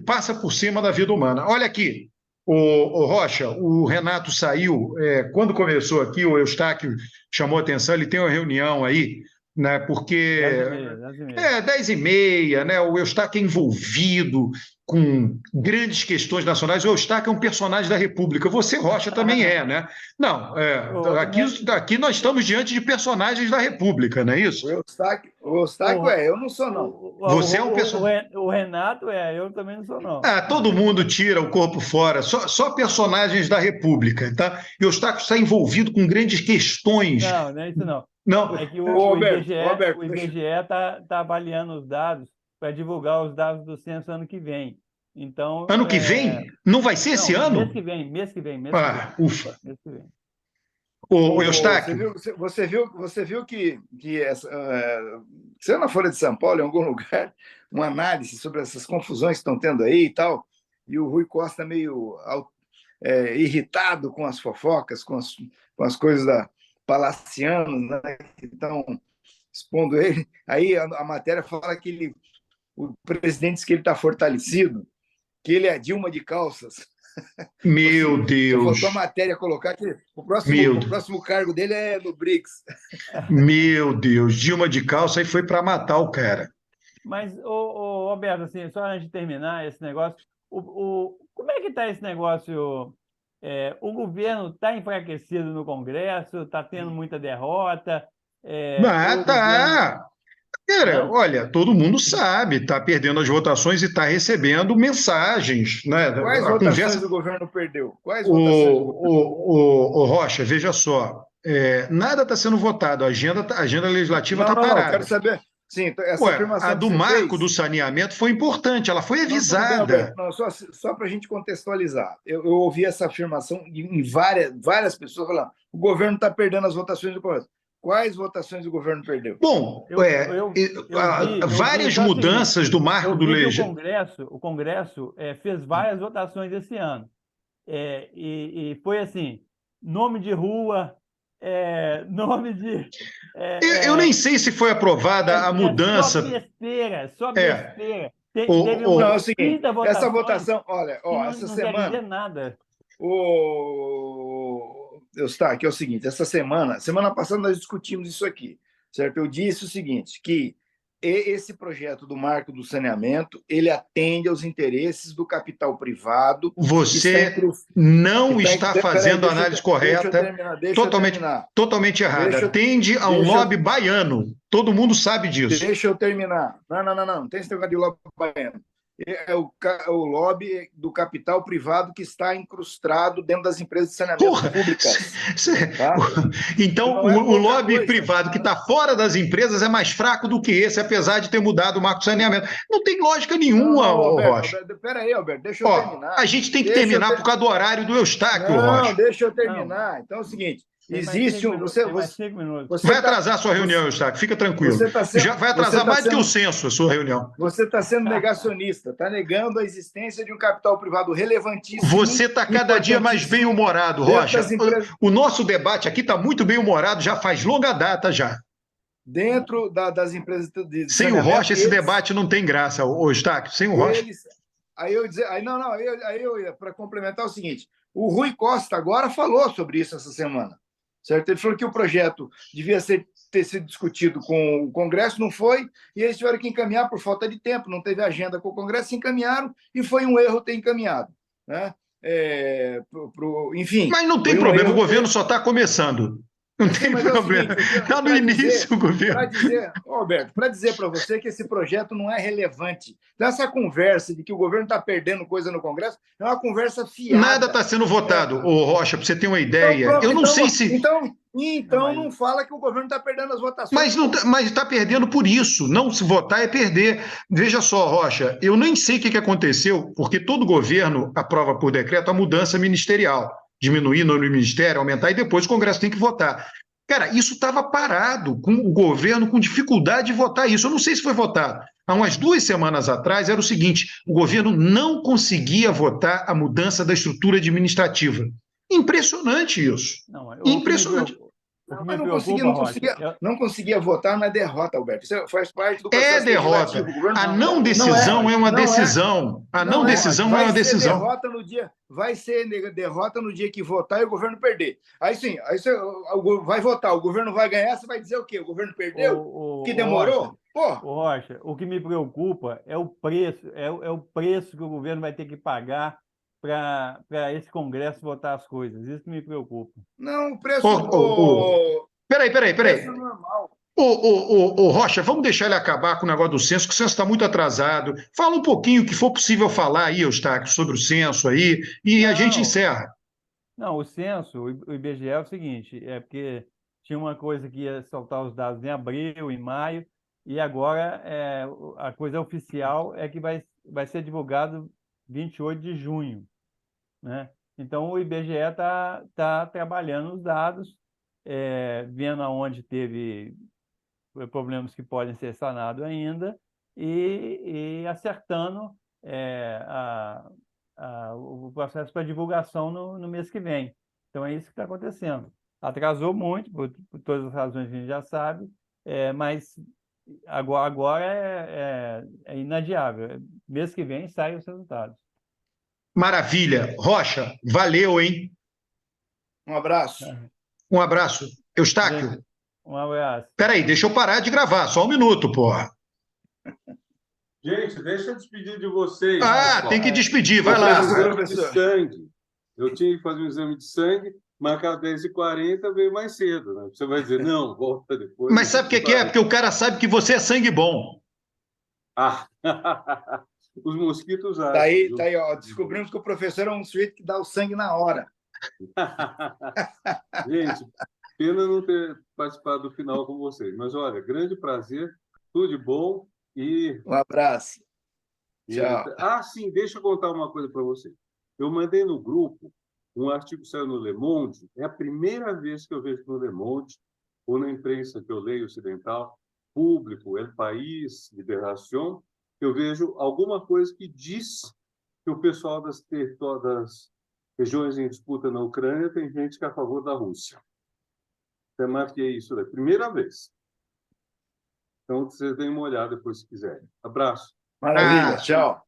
passa por cima da vida humana. Olha aqui, o Rocha, o Renato saiu. Quando começou aqui, o Eustáquio chamou a atenção, ele tem uma reunião aí, né, porque 10h30, né, o Eustáquio é envolvido com grandes questões nacionais. O Eustáquio é um personagem da República. Você, Rocha, também né? Não, aqui nós estamos diante de personagens da República, não é isso? O Eustáquio eu não sou, não. Você é um personagem. O Renato eu também não sou, não. Todo mundo tira o corpo fora, só personagens da República, tá? E o Eustáquio está envolvido com grandes questões. Não é isso, não. Não. É que o IBGE está avaliando os dados para divulgar os dados do censo ano que vem. Então, ano que vem? Não vai ser esse ano? Mês que vem. Ufa. Mês que vem. O Eustáquio. Você viu que saiu na Folha de São Paulo, em algum lugar, uma análise sobre essas confusões que estão tendo aí e tal, e o Rui Costa meio irritado com as fofocas, com as coisas palacianas, né, que estão expondo ele. Aí a matéria fala que o presidente diz que ele está fortalecido, que ele é a Dilma de calças. Meu Deus! Faltou a matéria colocar que o próximo cargo dele é no BRICS. Meu Deus, Dilma de calça, aí foi para matar o cara. Mas, Roberto, assim, só antes de terminar esse negócio, como é que está esse negócio? O governo está enfraquecido no Congresso, está tendo muita derrota. Tá. Cara, né? olha, todo mundo sabe, está perdendo as votações e está recebendo mensagens, né? Quais A votações conversa. o governo perdeu? Quais votações o governo O Rocha, veja só, nada está sendo votado, a agenda legislativa Não, está não, não, quero parada. saber. Sim, então, essa Ué, a afirmação que do você marco do fez. saneamento foi importante, ela foi Não, tudo bem, Alberto. avisada. Não, só para a gente contextualizar. Eu ouvi essa afirmação em várias pessoas falando: o governo está perdendo as votações do Congresso. Quais votações o governo perdeu? Bom, Eu vi várias só o seguinte, mudanças do marco eu do vi que legislativo. o Congresso fez várias votações esse ano. E foi assim, nome de rua, nome de... Eu nem sei se foi aprovada a só mudança. besteira, só É, besteira. Teve o, Não, é umas o seguinte: 30 essa votações votação, olha, que ó, não, essa não quer semana, dizer nada. Eustáquio, é o seguinte: essa semana passada nós discutimos isso aqui, certo? Eu disse o seguinte: que esse projeto do marco do saneamento ele atende aos interesses do capital privado que está Você incluso. não está Peraí, fazendo a análise correta, deixa eu totalmente, terminar, totalmente errada. deixa, eu- Tende a um deixa, lobby eu- baiano. Todo mundo sabe disso. deixa eu terminar. Não, não, não, não, não tem esse negócio de lobby baiano. É o lobby do capital privado que está incrustado dentro das empresas de saneamento Porra! públicas, cê- tá? Então, Não é o pouca lobby coisa. privado que está fora das empresas é mais fraco do que esse, apesar de ter mudado o marco de saneamento. Não tem lógica Não, nenhuma, não, ô Alberto, Rocha. Alberto, peraí, Alberto, deixa eu Ó, a terminar. gente tem que Deixa eu terminar por ter... causa do horário do Eustáquio, Não, Rocha. deixa eu Não, terminar. Então é o seguinte: tem mais existe 5 um. minutos. Tem mais 5 minutos. Você Vai tá, atrasar a sua reunião, você, Eustáquio, fica tranquilo. você tá Já sendo, vai você atrasar tá mais do que o sendo, censo a sua reunião. você tá sendo negacionista, está negando a existência de um capital privado relevantíssimo, Você está cada dia mais importantíssimo bem-humorado, dentro Rocha. das empresas, O nosso debate aqui está muito bem-humorado, já faz longa data já. das empresas de Sem o saneamento. Rocha, esse debate não tem graça, ô Eustáquio. Sem o Rocha. Eles, para complementar é o seguinte: o Rui Costa agora falou sobre isso essa semana, certo? Ele falou que o projeto devia ter sido discutido com o Congresso, não foi, e eles tiveram que encaminhar por falta de tempo, não teve agenda com o Congresso, encaminharam e foi um erro ter encaminhado, né? Enfim, Mas não tem foi um problema, o erro governo ter. só está começando. Não Sim, tem mas é o problema. seguinte, Está no para dizer, início o governo. Alberto, para dizer para você que esse projeto não é relevante. Então, essa conversa de que o governo está perdendo coisa no Congresso é uma conversa Nada fiada. está sendo votado, ô Rocha, para você ter uma Então, ideia. pronto, Eu não sei se. Não, não mas fala que o governo está perdendo as votações. Mas está perdendo por isso. Não se votar é perder. Veja só, Rocha, eu nem sei o que aconteceu, porque todo governo aprova por decreto a mudança ministerial. Diminuir no ministério, aumentar, e depois o Congresso tem que votar. Cara, isso estava parado, com o governo com dificuldade de votar isso. Eu não sei se foi votado. Há umas 2 semanas atrás era o seguinte: o governo não conseguia votar a mudança da estrutura administrativa. Impressionante isso. não, Impressionante. o que Mas me preocupa, Rocha, não conseguia votar na derrota, Alberto. Isso faz parte do É processo derrota. legislativo. O governo A não não é, decisão é uma não é, decisão. A não não é. decisão é uma decisão. Vai ser derrota no dia que votar e o governo perder. Aí sim, vai votar, o governo vai ganhar, você vai dizer o quê? O governo perdeu? Que demorou? Rocha, o que me preocupa é o preço, é o preço que o governo vai ter que pagar para esse Congresso votar as coisas. Isso que me preocupa. Não, Peraí. preço normal. Rocha, vamos deixar ele acabar com o negócio do censo, que o censo está muito atrasado. Fala um pouquinho o que for possível falar aí, Eustáquio, sobre o censo aí, e a gente Não, encerra. não, o censo, o IBGE é o seguinte, é porque tinha uma coisa que ia soltar os dados em abril, em maio, e agora a coisa oficial é que vai ser divulgado 28 de junho, né? Então, o IBGE tá trabalhando os dados, vendo aonde teve problemas que podem ser sanados ainda e acertando o processo para divulgação no mês que vem. Então, é isso que está acontecendo. Atrasou muito, por todas as razões que a gente já sabe, mas agora é inadiável. Mês que vem saem os resultados. Maravilha. Rocha, valeu, hein? Um abraço. Um abraço. Eustáquio, Um abraço. peraí, deixa eu parar de gravar, só um minuto, porra. Gente, deixa eu despedir de vocês. Ah, pessoal. tem que despedir, vai Vou lá. fazer um exame de professor. sangue. Eu tinha que fazer um exame de sangue marcar 10h40, veio mais cedo, né? Você vai dizer, não, volta depois. Mas sabe o que é? Porque o cara sabe que você é sangue bom. Ah, os mosquitos acham. Tá aí, ó. Descobrimos que o professor é um sujeito que dá o sangue na hora. Gente, pena não ter participado do final com vocês. Mas, olha, grande prazer, tudo de bom e... Um abraço. Tchau. Sim, deixa eu contar uma coisa para você. Eu mandei no grupo um artigo que saiu no Le Monde. É a primeira vez que eu vejo no Le Monde, ou na imprensa que eu leio ocidental, Público, El País, Liberação, eu vejo alguma coisa que diz que o pessoal das regiões em disputa na Ucrânia tem gente que é a favor da Rússia. Até marquei isso, é a primeira vez. Então, vocês deem uma olhada depois, se quiserem. Abraço. Maravilha. Tchau.